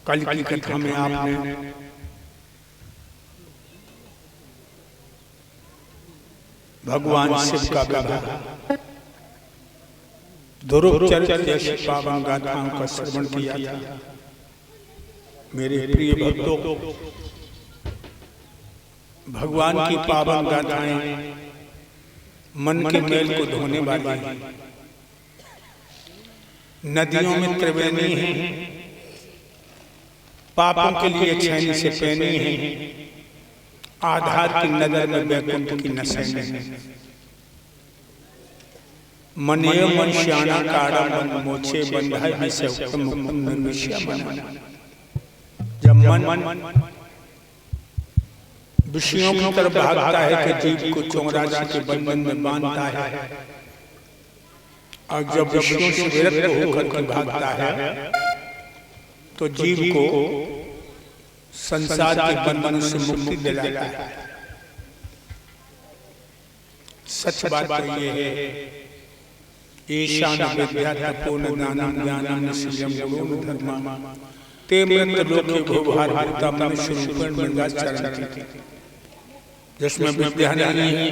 कल की कथा में आपने भगवान शिव का विवाह ध्रुव चरित्र जैसी पावन गाथाओं का श्रवण किया था। मेरे प्रिय भक्तों, भगवान की पावन गाथाएं मन के मैल को धोने वाली हैं। नदियों में त्रिवेणी है, पापों के लिए छैनी से पैनी है, आधार की नगर में वैकुंठ की नसैनी है। मनेय मनुष्याना कारण मोचे बंधाई विषय मुकुंद निश्चय मन। जब मन विषयों की तरफ भागता है कि जीव को चौरासी के बंधन में बांधता है, और जब विषयों से विरक्त होकर के भागता है तो जीव को संसार के बंधन से मुक्ति दिलाता है। सच बात तो ये है, ईशान विद्या तपोन दानम ज्ञानम निश्चयम गुरु धर्मा ते मृत लोके भोभार भक्ता मनुष्य रूपेण मृगाचरण। जिसमें विद्या नहीं है,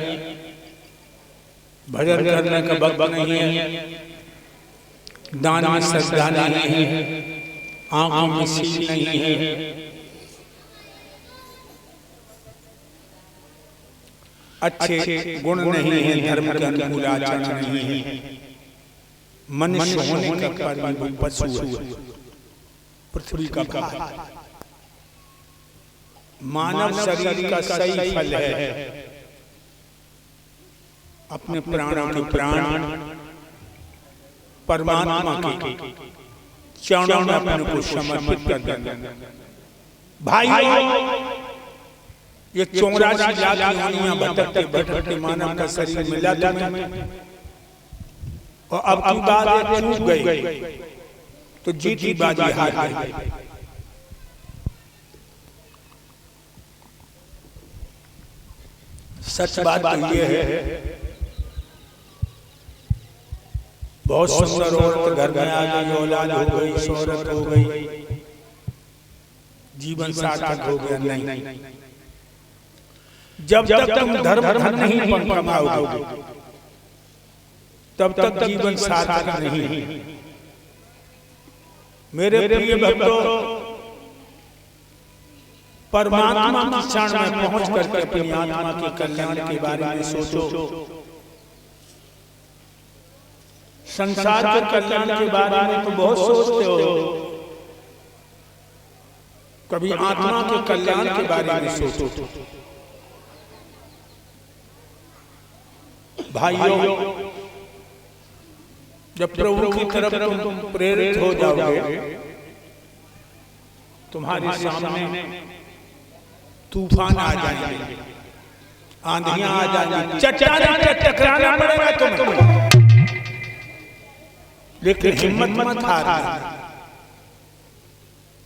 भजन करने का वक्त नहीं है, दान में श्रद्धा नहीं है, आंखों में सील नहीं है, अच्छे गुण नहीं है, धर्म का अनुकूल आचरण नहीं है, मनुष्य होने का कार्य पशु है, पृथ्वी का भार। मानव शरीर का सही फल है अपने प्राणों के प्राण परमात्मा के चरणों में अपने को समर्पित कर देना। भाई, ये 84 लाख योनियां भटकते भटकते मानव का शरीर मिला तुम्हें, और अब की बात चूक गई तो जीती बाजी हार गई। सच बात तो ये है, बहुत सुंदर औरत घर में आ गई, औलाद हो गई, शोहरत हो गई, जीवन सार्थक हो गया। नहीं, जब तक तुम धर्म नहीं कमाओगे तब तक जीवन सार्थक नहीं। मेरे प्रिय भक्तों, परमात्मा की शरण में पहुंच करके अपनी आत्मा के कल्याण के बारे में सोचो। संसार के कल्याण के बारे में तो बहुत सोचते हो, कभी आत्मा के कल्याण के बारे में सोचो। भाइयों, जब प्रभु की तरफ तुम प्रेरित हो जाओगे, तुम्हारे सामने तूफान आ जाएंगे, आंधियां आ जाएंगी, चट्टानें टकराना पड़ेगा तुम्हें, लेकिन हिम्मत मत हारना।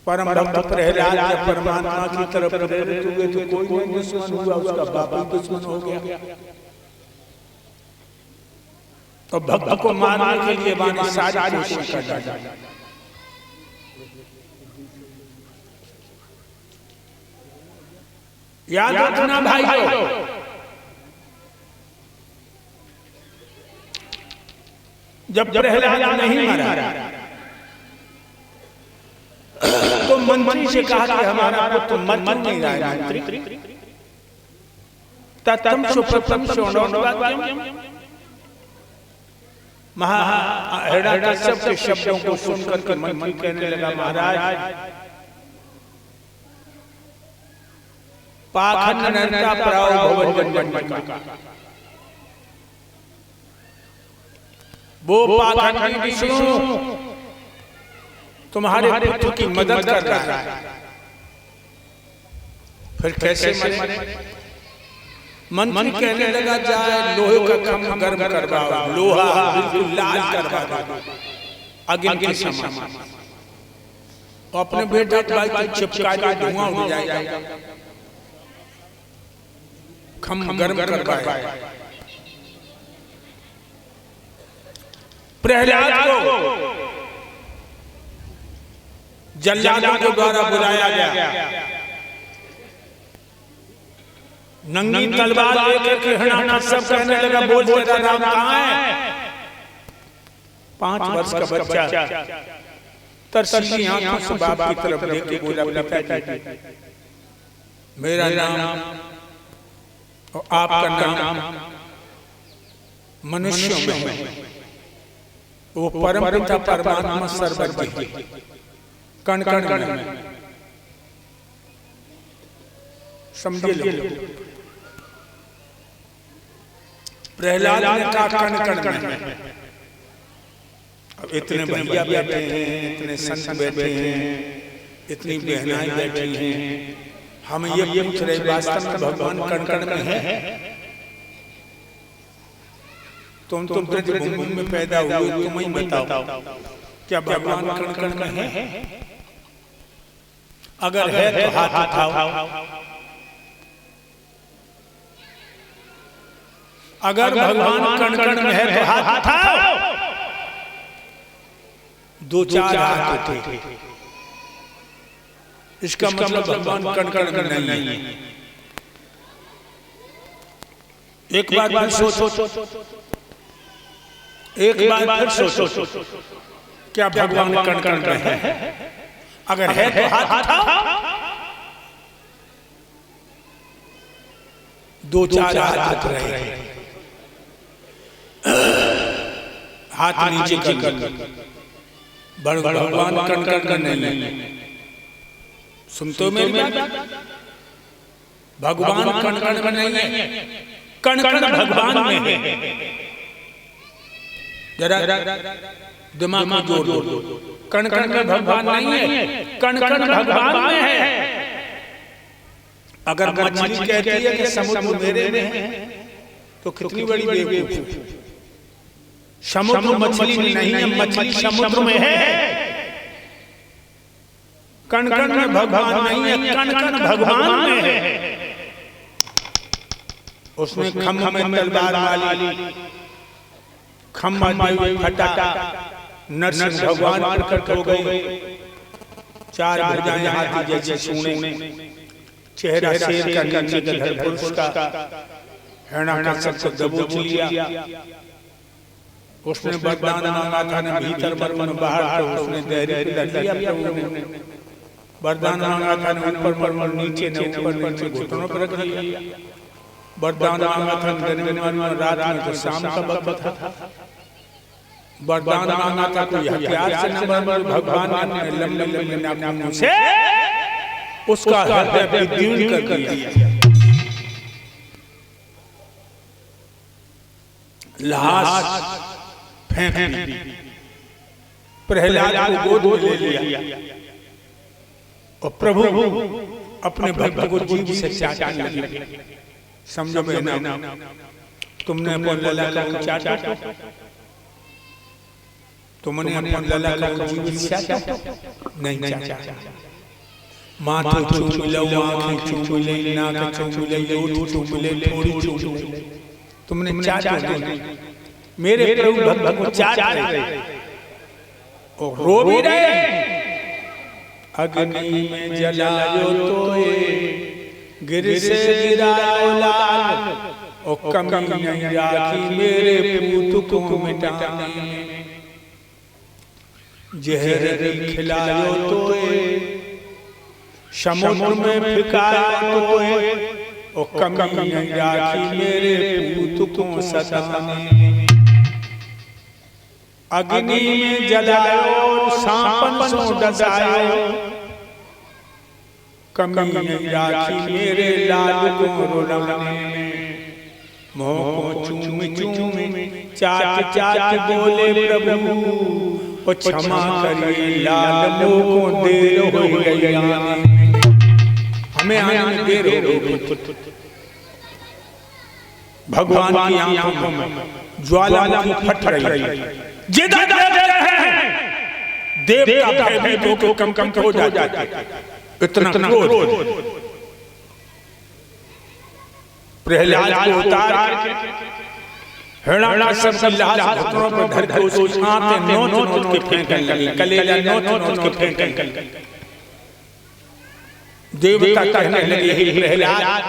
परम भक्त प्रहलाद जब परमात्मा की तरफ प्रेरित हुए तो कोई नहीं दुश्मन हुआ, उसका बाप दुश्मन हो गया। तो भक्त को मारने के लिए बाने सारी कोशिश कर डाली। याद रखना भाइयों, जब प्रहलाद नहीं मरा तो मंत्री से कहा कि हमारा पुत्र मर नहीं रहा है मंत्री, ततम सुप्रतम सोनोन्वाक्यम। हिरण्यकश्यप के शब्दों को सुनकर के मंत्री कहने लगा, महाराज पाखंड नरता प्राव भवन जन्म का वो पाखंडी विष्णु तुम्हारे पुत्र की मदद कर रहा है, फिर कैसे मरे? मंत्री कहने लगा, जाए लोहे का काम गर्म करवाओ, लोहा बिल्कुल लाल करवाओ अग्नि के समान, अपने बेटा भाई की चिपका के धुआं उड़ जाएगा, खम गर्म करवाए। प्रहलाद को जल्लादों के द्वारा बुलाया गया, नंगी तलवार लेकर के हिरण्यकश्यप कहने लगा, बोल तेरा राम कहाँ है? 5 वर्ष का बच्चा तरसीली आंखों से बाप की तरफ लेके बोला, पिताजी मेरा नाम और आपका नाम मनुष्यों में वो परम पिता परमात्मा सर्वज्ञ कण कण में समझे लो। प्रहलाद ने कहा कण कण में। अब इतने भैया बैठे हैं, इतने संत बैठे हैं, इतनी बहनाएं बैठी हैं, हम ये पूछ रहे वास्तव में भगवान कण कण में है? तुम ब्रजभूमि में पैदा हुए, तुम ही बताओ क्या भगवान कण कण में है? अगर है तो हाथ उठाओ। अगर भगवान कण कण में है तो हाथ उठाओ। 2-4 हाथ उठे, इसका मतलब भगवान कण कण में नहीं है। एक बार फिर सोचो, एक बार फिर सोचो, क्या भगवान कण कण में है? अगर है तो हाथ उठाओ। 2-4 हाथ उठ रहे हैं, हाथ नीचे कर, भगवान कण कण में नहीं है। सुन तो मेरी बात, भगवान कण कण में नहीं है, कण कण भगवान में है। जरा दिमाग में जोर दो, कण कण में भगवान नहीं है, कण कण भगवान में है। अगर मछली कहती है कि समुद्र मेरे में है तो कितनी बड़ी बेवकूफ। समुद्र मछली में नहीं है, मछली समुद्र में है। कण कण में भगवान नहीं है, कण कण भगवान में है। उसने खम्भ में तलवार मारी, खम्भ में फटा, नरसिंह भगवान प्रकट हो गए। 4 भुजाएं हाथी जैसी सूंडें, चेहरा शेर का, नीचे गधर पुरुष का, हिरण्यकश्यप को दबोच लिया। उसने वरदान मांगा था न भीतर मन बाहर, तो उसने धैर्य कर लिया प्रभु ने। वरदान मांगा था न ऊपर मन नीचे, न ऊपर नीचे घुटनों पर रख लिया। वरदान मांगा था दिन में रात में, तो शाम का वक्त था। वरदान मांगा था कोई हथियार से न मर, भगवान ने लंबे लंबे नाखूनों से उसका हृदय विदीर्ण कर दिया। लाश फेंक दी, प्रहलाद को गोद में ले लिया और प्रभु अपने भक्त को जीभ से चाटने लगे। समझो बहना, तुमने अपन लला को चाटा, तुमने अपन लला को जीभ से चाटा नहीं चाटा। माथे चूम लो, आंखें चूम ले, नाक चूम ले, होठ चूम ले, थोड़ी चूम ले, तुमने चाटा नहीं। मेरे प्रभु भक्त को चाट रहे और रो भी रहे। अग्नि में जलायो तोए, गिर से गिरायो लाल, और कमी नहीं राखी मेरे पूत को मिटाने। जहर खिलायो तोए, समुद्र में फेंकायो तोए, और कमी नहीं राखी मेरे पूत को सताने। अग्नि में जलायो, सांपन सो डसायो, कमी नहीं राखी मेरे लाल को रुलाने। मोह को चूम चूम चाट चाट बोले प्रभु, ओ क्षमा करिए लाल मोह को देर हो गई आने। हमें आने में देर हो गई। भगवान की आंखों में ज्वाला फट रही, जिदा दे रहे हैं। देव का भय भी कम कम हो जाता है। इतना क्रोध प्रहलाद को उतार के हिरण्याकश्यप की लाश घुटनों पर धर के उसकी आंखें नोच नोच के फेंकने लगी, कलेजा नोच नोच के फेंकने लगी। देवता कहने लगे, हे प्रहलाद,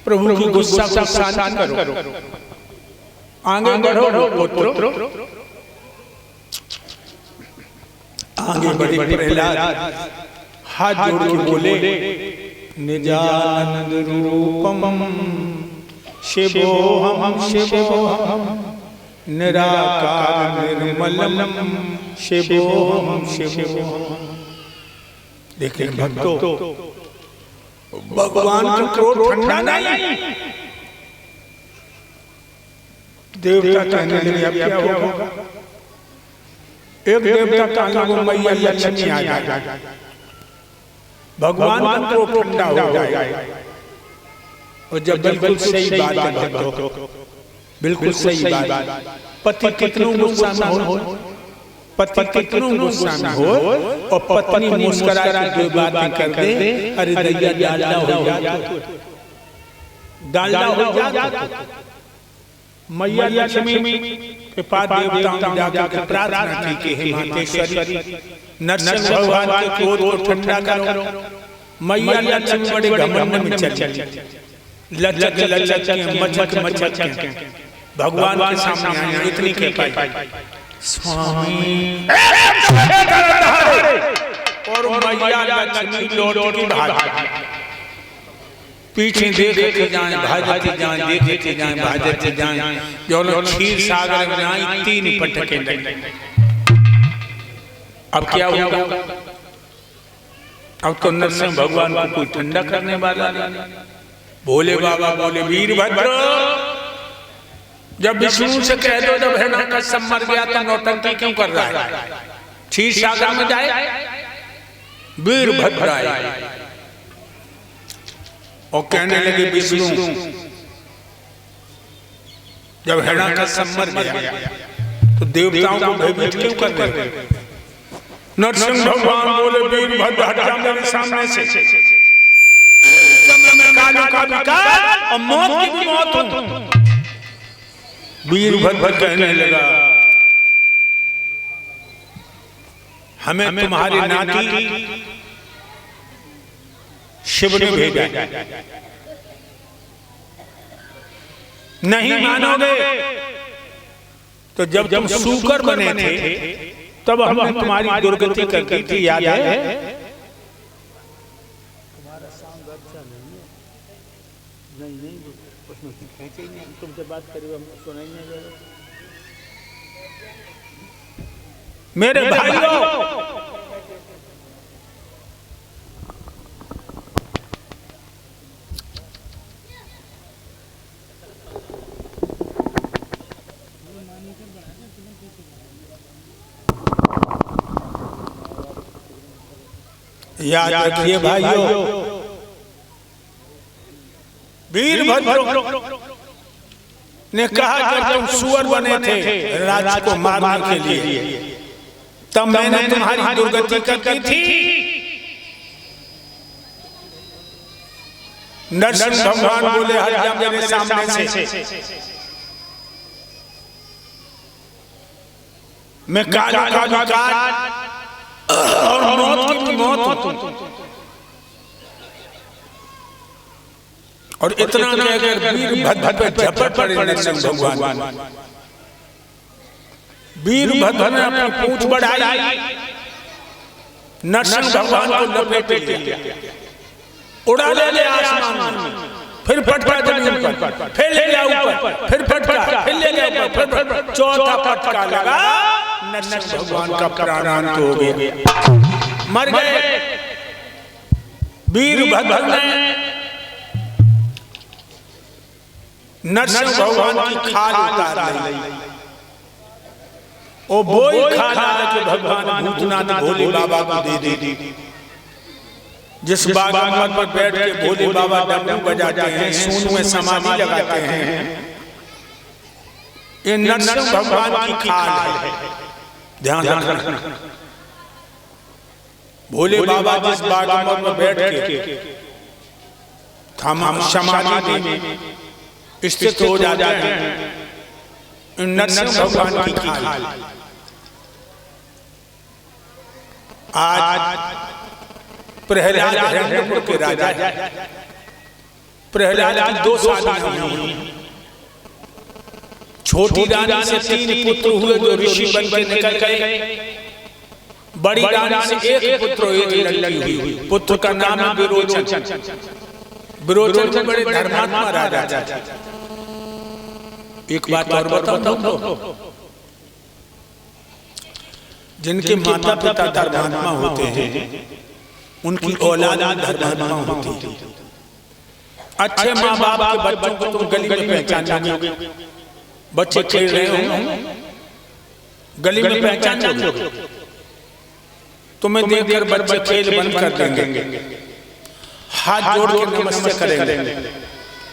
प्रभु की गुस्सा को शांत करो, आगे बढ़ो पुत्र। आगे बढ़े प्रहलाद, हाथ जोड़ के बोले, निजानंद रूपम शिवोहम शिवोहम निराकार निर्मलम शिवोहम शिवोहम। देखिए भक्तों, भगवान का क्रोध ठंडा नहीं। देवता कहने लगे, अब क्या होगा? एक देवता कहने लगे, मैया लक्ष्मी आ जाए, भगवान का क्रोध ठंडा हो जाए। और जब बिल्कुल सही बात है भक्तों, बिल्कुल सही बात, पति कितनों गुस्सा में हो, पति कितनों गुस्सा में हो, और पत्नी मुस्कुरा के दो बातें कर दे, अरे दैया डालडा हो जाए, डालडा हो जाए। मैया लक्ष्मी के पास देवताओं ने जाकर प्रार्थना की कि हे मातेश्वरी, नरसिंह भगवान के क्रोध को ठंडा करो। मैया लक्ष्मी बड़े घमंड में चली, लचक लचक मचक मचक भगवान के सामने आए, इतनी के पाई स्वामी, और मैया लक्ष्मी लौट के भाग, पीछे देखते जाएं, भाजते जाएं, देखते जाएं, भाजते जाएं, जो लोग क्षीर सागर में आई, 3 पटके लगे। अब क्या होगा? अब तो नरसिंह भगवान को कोई ठंडा करने वाला नहीं। भोले बाबा बोले, वीरभद्र, जब विष्णु से कह दो जब हिरण्याकश्यप मर गया तो नौटंकी क्यों कर रहा है? क्षीर सागर में जाए। वीरभद्र आए और कहने लगे, विष्णु, जब हिरण्याकश्यप मर गया तो देवताओं को भयभीत क्यों कर रहे? नरसिंह भगवान बोले, वीरभद्र हटा मेरे सामने से, कालों का विकार और मौत की मौत हूं। वीरभद्र कहने लगा, हमें तुम्हारी नाती शिव ने भेजा, नहीं मानोगे तो जब तुम सूकर बने थे तब हमने तुम्हारी दुर्गति कर दी थी, याद है? तुम्हारा साउंड अच्छा नहीं है, नहीं उसमें खींचे नहीं, तुमसे बात करी हम सुनाई नहीं दे रहे। मेरे भाइयों, याद रखिए भाइयों, वीरभद्र ने कहा जब तुम सुअर बने थे राज को मारने के लिए, तब मैंने तुम्हारी दुर्गति कर दी थी। नरसिंह भगवान बोले, हट जा मेरे सामने से, मैं कालों का विकार और मौत की मौत हूं। और इतना कहकर वीरभद्र पे झपट पड़े नरसिंह भगवान। वीरभद्र ने अपनी पूंछ बढ़ाई, नरसिंह भगवान को लपेट लिया, उड़ा ले आसमान में, फिर फटका जमीन पर, फिर ले गया ऊपर, फिर फटका, फिर ले गया ऊपर, फिर चौथा फटका लगा, नरसिंह भगवान का प्राणांत हो गया, मर गए। वीरभद्र ने नरसिंह भगवान की खाल उतार ली, और वही खाल जो भगवान भूतनाथ भोले बाबा को दे दी। जिस बागमत पर बैठ के भोले बाबा डमरू बजाते हैं, सूंड में समाधि लगाते हैं, ये नरसिंह भगवान की खाल है, ध्यान रखना। भोले बाबा जिस बागमत में बैठ के समाधि में स्थित हो जाते हैं, नरसिंह भगवान की खाल। आज प्रहलाद हिरण्यपुर के राजा, प्रहलाद की 2 शादियां हुई। छोटी रानी से 3 पुत्र हुए जो ऋषि बन के निकल गए। बड़ी रानी से 1 पुत्र, 1 लड़की हुई। पुत्र का नाम है विरोचन। विरोचन के बड़े धर्मात्मा राजा थे। एक बात और बताऊं, जिनके माता पिता धर्मात्मा होते हैं उनकी औलाद धर्मात्मा होती है। अच्छे माँ बाप के बच्चों को तुम गली में पहचान लोगे। बच्चे खेल रहे हो गली में पहचान लोगे। तुम्हें देखकर बच्चे खेल बंद कर देंगे, हाथ जोड़ के नमस्ते करेंगे।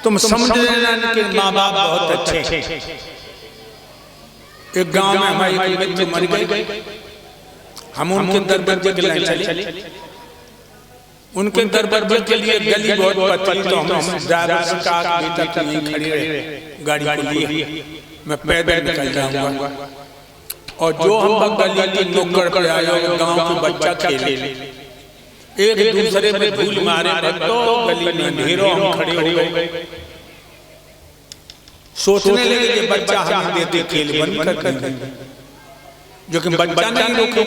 तुम समझ लेना कि माँ बाप बहुत अच्छे। एक गांव में हमारी मित्र मर गए। हम उनके दरबार के लिए चले। उनके दरबार के लिए गली बहुत पतली, तो हम ड्राइवर से कहा बेटा तुम यहीं खड़ी रहे, गाड़ी को लिए मैं पैदल निकल जाऊंगा। और जो हम गली की नुक्कड़ पर आए हो, गांव के बच्चा खेले, एक दूसरे में धूल मारे तो गली में अंधेरों हम खड़े हो गए। सोचने लगे कि बच्चा हमें देते खेल बंद कर देंगे, जो कि बच्चा नहीं रोके।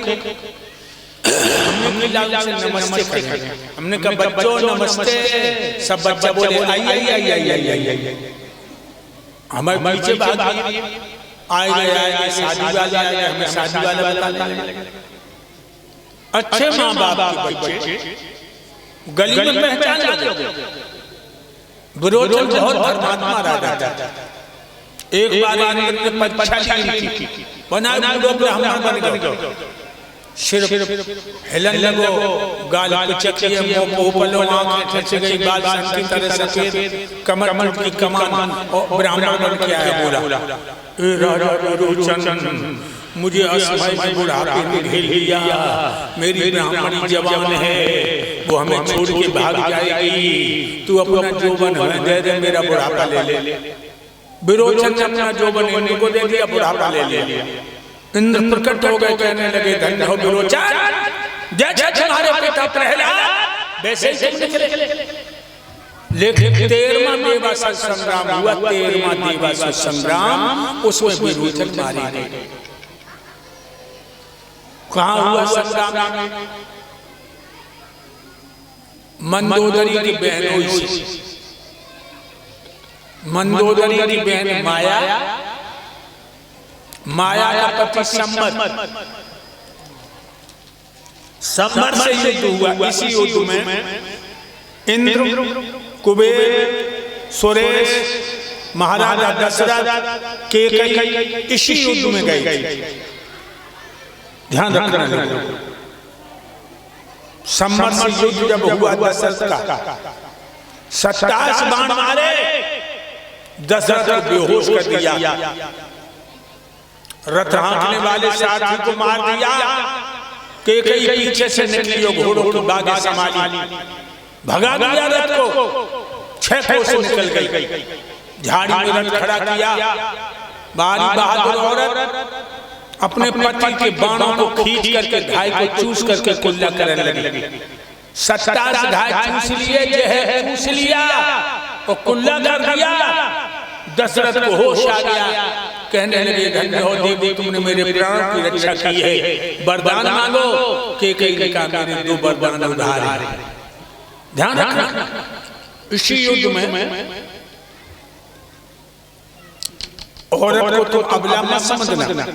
हमने नमस्ते कहा। हमने कहा बच्चों नमस्ते। सब बच्चा बोले आई आई आई आई आई आई। हमारे पीछे भाग आए गए शादी वाले आए, हमें शादी वाला बता। अच्छे माँ बाप के बच्चे गली में पहचान लोगे। विरोचन बहुत धर्मात्मा राजा था। एक बार परीक्षा ली थी, बना बन गए। सिर्फ हिलन लगो, गाल पिचकिए, मुंह पलो, आंखें ठच गई, बाल की तरह सफेद, कमर की कमान, और ब्राह्मण बन के आया बोला ए राजा विरोचन, मुझे असमय में बुढ़ापे में घेर लिया। मेरी ब्राह्मणी जवान है, वो हमें छोड़ के भाग जाएगी। तू अपना जोबन हमें दे दे, मेरा बुढ़ापा ले ले। विरोचन ने अपना जोबन इनको दे दिया, बुढ़ापा ले लिया। इंद्र प्रकट हो गए, कहने लगे धन्य हो विरोचन, जैसे तुम्हारे पिता प्रहलाद वैसे ही तुम निकले। लेकिन 13वां देवासुर संग्राम हुआ। 13वां देवासुर संग्राम, उसमें विरोचन मारे गए। कहाँ हुआ संग्राम? मंदोदरी की बहन हुई। मंदोदरी की बहन माया, माया का पति संबर से युद्ध हुआ। इसी युद्ध में इंद्र, कुबेर, सुरेश, महाराजा दशरथ, केकई इसी युद्ध में गए। ध्यान रखना। संबर से युद्ध जब हुआ दशरथ का, 27 बाण मारे, दशरथ को बेहोश कर दिया। रथ हाँकने वाले सारथी को मार दिया। केकई पीछे से निकली, घोड़ों की बागें संभाली, भगा दिया रथ को। 6 कोस से निकल गई। झाड़ी में रथ खड़ा किया। बारी बहादुर औरत अपने पति के बाणों को खींच करके घाय को चूस करके कुल्ला करने लगी। 27 घाय चूस लिए, चूस लिया और कुल्ला कर दिया। दशरथ को होश आ गया, कहने लगे धन्य हो देवी, तुमने मेरे प्राण की रक्षा की है, वरदान मांगो। केकई ने कहा मेरे 2 वरदान उधार है। ध्यान रखना, इसी युद्ध में औरत को तो अबला मत समझना।